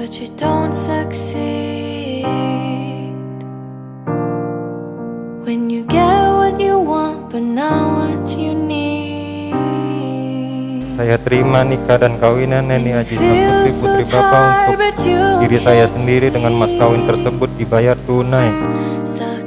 but you don't succeed. When you get what you want, but not what you need. Saya terima nikah dan kawinan Neni Aji Saputri putri Bapak untuk diri saya sendiri dengan mas kawin tersebut dibayar tunai. Stuck